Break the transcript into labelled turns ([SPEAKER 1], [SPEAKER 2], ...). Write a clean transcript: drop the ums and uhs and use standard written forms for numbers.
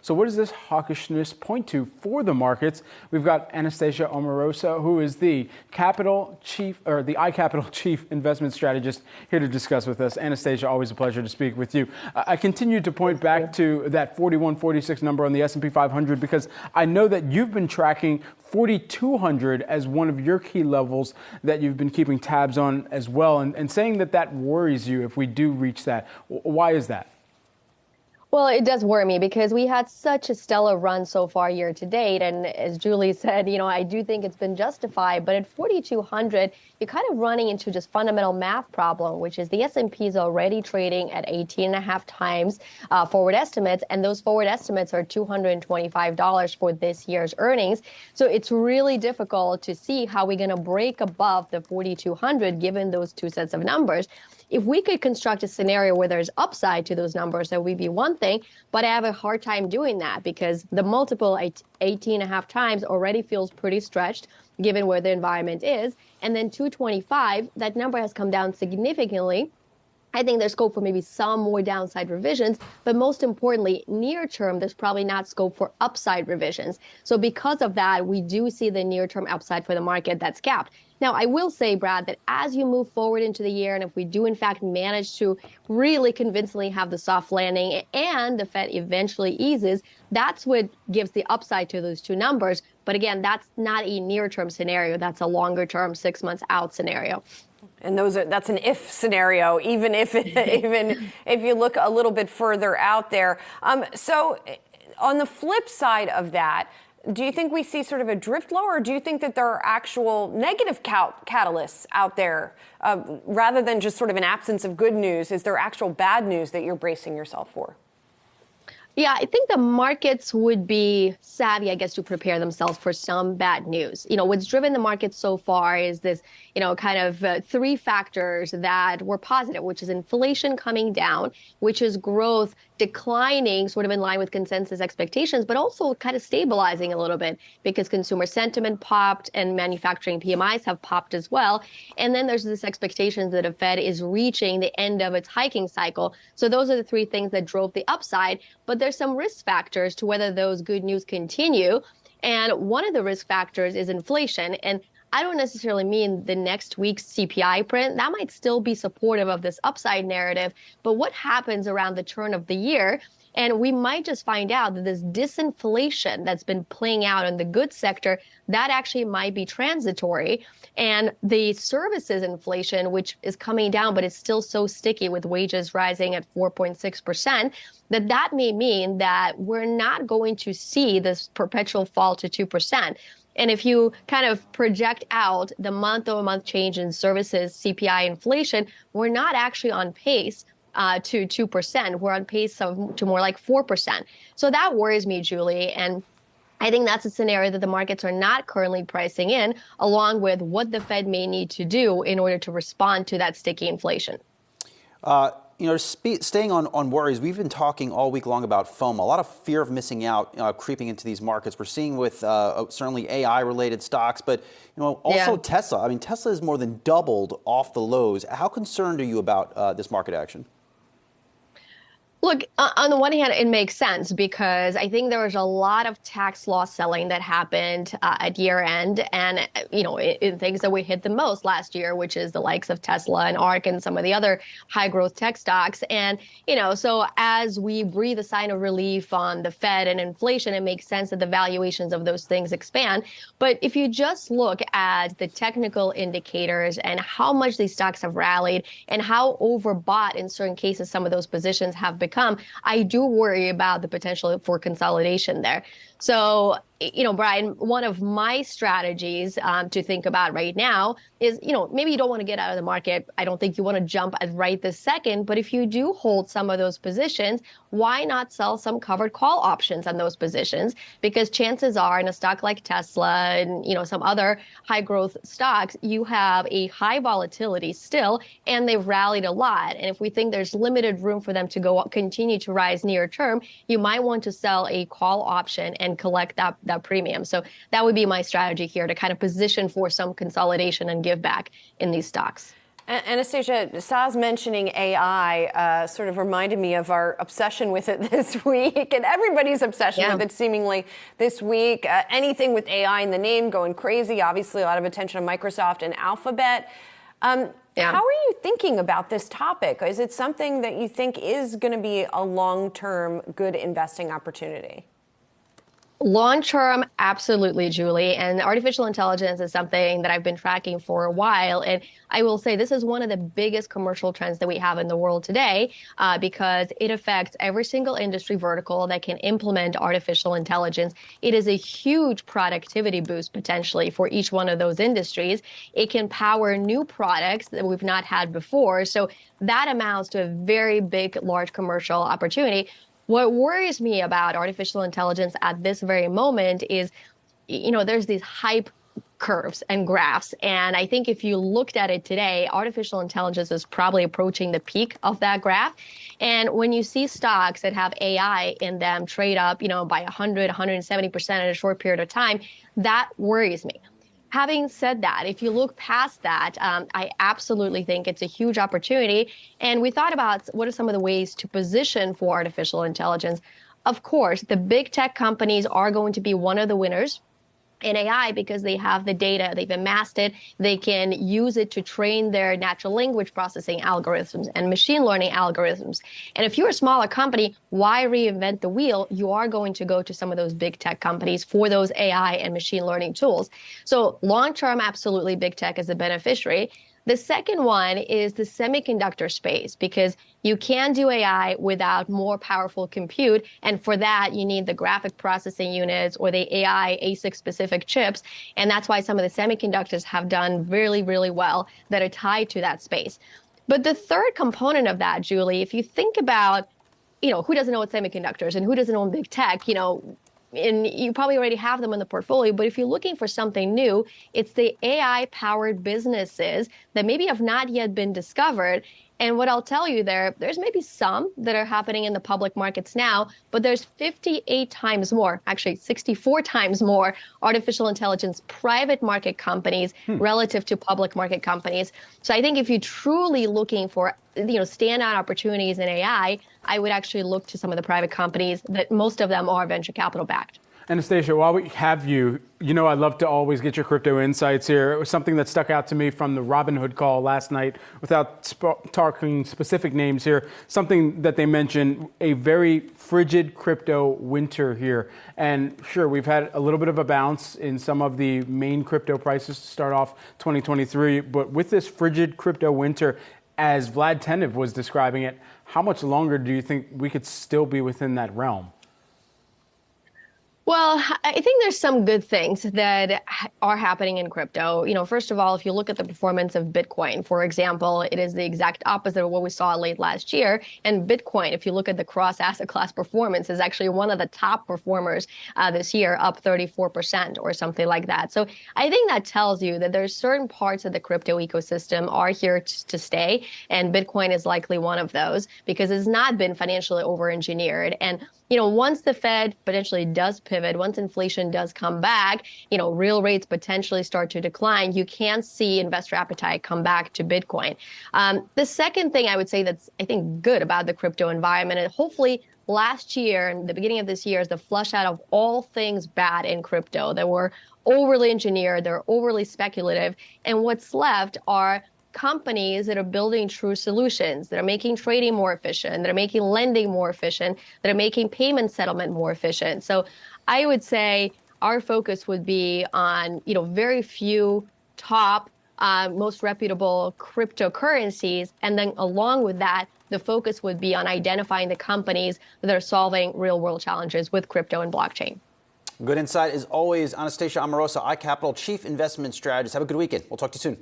[SPEAKER 1] So what does this hawkishness point to for the markets? We've got Anastasia Amoroso, who is the iCapital Chief Investment Strategist, here to discuss with us. Anastasia, always a pleasure to speak with you. I continue to point back to that 4146 number on the S&P 500 because I know that you've been tracking 4,200 as one of your key levels that you've been keeping tabs on as well, and saying that worries you if we do reach that. Why is that?
[SPEAKER 2] Well, it does worry me because we had such a stellar run so far year to date. And as Julie said, I do think it's been justified. But at 4,200, you're kind of running into just fundamental math problem, which is the S&P is already trading at 18.5 times forward estimates. And those forward estimates are $225 for this year's earnings. So it's really difficult to see how we're going to break above the 4,200 given those two sets of numbers. If we could construct a scenario where there's upside to those numbers, that would be one thing, but I have a hard time doing that because the multiple 18.5 times already feels pretty stretched given where the environment is. And then 225, that number has come down significantly. I think there's scope for maybe some more downside revisions, but most importantly, near term, there's probably not scope for upside revisions. So because of that, we do see the near term upside for the market that's capped. Now, I will say, Brad, that as you move forward into the year, and if we do in fact manage to really convincingly have the soft landing and the Fed eventually eases, that's what gives the upside to those two numbers. But again, that's not a near-term scenario. That's a longer-term, 6 months out scenario.
[SPEAKER 3] And that's an if scenario, even if you look a little bit further out there. So on the flip side of that, do you think we see sort of a drift lower, or do you think that there are actual negative catalysts out there rather than just sort of an absence of good news? Is there actual bad news that you're bracing yourself for?
[SPEAKER 2] Yeah, I think the markets would be savvy, I guess, to prepare themselves for some bad news. What's driven the market so far is this, kind of three factors that were positive, which is inflation coming down, which is growth declining sort of in line with consensus expectations, but also kind of stabilizing a little bit because consumer sentiment popped and manufacturing PMIs have popped as well. And then there's this expectation that the Fed is reaching the end of its hiking cycle. So those are the three things that drove the upside. But there's some risk factors to whether those good news continue. And one of the risk factors is inflation. And I don't necessarily mean the next week's CPI print. That might still be supportive of this upside narrative. But what happens around the turn of the year? And we might just find out that this disinflation that's been playing out in the goods sector, that actually might be transitory. And the services inflation, which is coming down, but it's still so sticky with wages rising at 4.6%, that may mean that we're not going to see this perpetual fall to 2%. And if you kind of project out the month-over-month change in services CPI inflation, we're not actually on pace to 2%. We're on pace to more like 4%. So that worries me, Julie. And I think that's a scenario that the markets are not currently pricing in, along with what the Fed may need to do in order to respond to that sticky inflation.
[SPEAKER 4] Staying on worries, we've been talking all week long about FOMO, a lot of fear of missing out creeping into these markets. We're seeing with certainly AI-related stocks, but also Tesla. I mean, Tesla has more than doubled off the lows. How concerned are you about this market action?
[SPEAKER 2] Look, on the one hand, it makes sense because I think there was a lot of tax loss selling that happened at year end. And, in things that we hit the most last year, which is the likes of Tesla and ARK and some of the other high growth tech stocks. And, so as we breathe a sign of relief on the Fed and inflation, it makes sense that the valuations of those things expand. But if you just look at the technical indicators and how much these stocks have rallied and how overbought in certain cases some of those positions have become, I do worry about the potential for consolidation there. So, Brian, one of my strategies to think about right now is, maybe you don't want to get out of the market. I don't think you want to jump at right this second. But if you do hold some of those positions, why not sell some covered call options on those positions? Because chances are in a stock like Tesla and, some other high growth stocks, you have a high volatility still, and they've rallied a lot. And if we think there's limited room for them to continue to rise near term, you might want to sell a call option and collect that premium. So that would be my strategy here to kind of position for some consolidation and give back in these stocks.
[SPEAKER 3] Anastasia, Saz mentioning AI sort of reminded me of our obsession with it this week, and everybody's obsession with it seemingly this week. Anything with AI in the name going crazy. Obviously, a lot of attention on Microsoft and Alphabet. How are you thinking about this topic? Is it something that you think is going to be a long-term good investing opportunity?
[SPEAKER 2] Long term, absolutely, Julie. And artificial intelligence is something that I've been tracking for a while. And I will say this is one of the biggest commercial trends that we have in the world today because it affects every single industry vertical that can implement artificial intelligence. It is a huge productivity boost potentially for each one of those industries. It can power new products that we've not had before. So that amounts to a very big, large commercial opportunity. What worries me about artificial intelligence at this very moment is, there's these hype curves and graphs. And I think if you looked at it today, artificial intelligence is probably approaching the peak of that graph. And when you see stocks that have AI in them trade up, by 100, 170% in a short period of time, that worries me. Having said that, if you look past that, I absolutely think it's a huge opportunity. And we thought about what are some of the ways to position for artificial intelligence. Of course, the big tech companies are going to be one of the winners in AI because they have the data, they've amassed it, they can use it to train their natural language processing algorithms and machine learning algorithms. And if you're a smaller company, why reinvent the wheel? You are going to go to some of those big tech companies for those AI and machine learning tools. So long term, absolutely, big tech is a beneficiary. The second one is the semiconductor space, because you can do AI without more powerful compute. And for that, you need the graphic processing units or the AI ASIC specific chips. And that's why some of the semiconductors have done really, really well that are tied to that space. But the third component of that, Julie, if you think about, who doesn't know what semiconductors and who doesn't own big tech, and you probably already have them in the portfolio, but if you're looking for something new, it's the AI-powered businesses that maybe have not yet been discovered. And what I'll tell you there's maybe some that are happening in the public markets now, but there's 58 times more, actually 64 times more artificial intelligence private market companies relative to public market companies. So I think if you're truly looking for standout opportunities in AI, I would actually look to some of the private companies that most of them are venture capital backed.
[SPEAKER 1] Anastasia, while we have you, I love to always get your crypto insights here. It was something that stuck out to me from the Robinhood call last night, without talking specific names here, something that they mentioned, a very frigid crypto winter here. And sure, we've had a little bit of a bounce in some of the main crypto prices to start off 2023, but with this frigid crypto winter, as Vlad Tenev was describing it, how much longer do you think we could still be within that realm?
[SPEAKER 2] Well, I think there's some good things that are happening in crypto. First of all, if you look at the performance of Bitcoin, for example, it is the exact opposite of what we saw late last year. And Bitcoin, if you look at the cross asset class performance, is actually one of the top performers this year, up 34% or something like that. So I think that tells you that there's certain parts of the crypto ecosystem are here to stay. And Bitcoin is likely one of those because it's not been financially over-engineered. And once the Fed potentially does pivot, once inflation does come back, real rates potentially start to decline, you can see investor appetite come back to Bitcoin. The second thing I would say that's, I think, good about the crypto environment, and hopefully last year and the beginning of this year is the flush out of all things bad in crypto that were overly engineered, they're overly speculative, and what's left are companies that are building true solutions, that are making trading more efficient, that are making lending more efficient, that are making payment settlement more efficient. So I would say our focus would be on, very few top, most reputable cryptocurrencies. And then along with that, the focus would be on identifying the companies that are solving real world challenges with crypto and blockchain.
[SPEAKER 4] Good insight as always. Anastasia Amoroso, iCapital Chief Investment Strategist. Have a good weekend. We'll talk to you soon.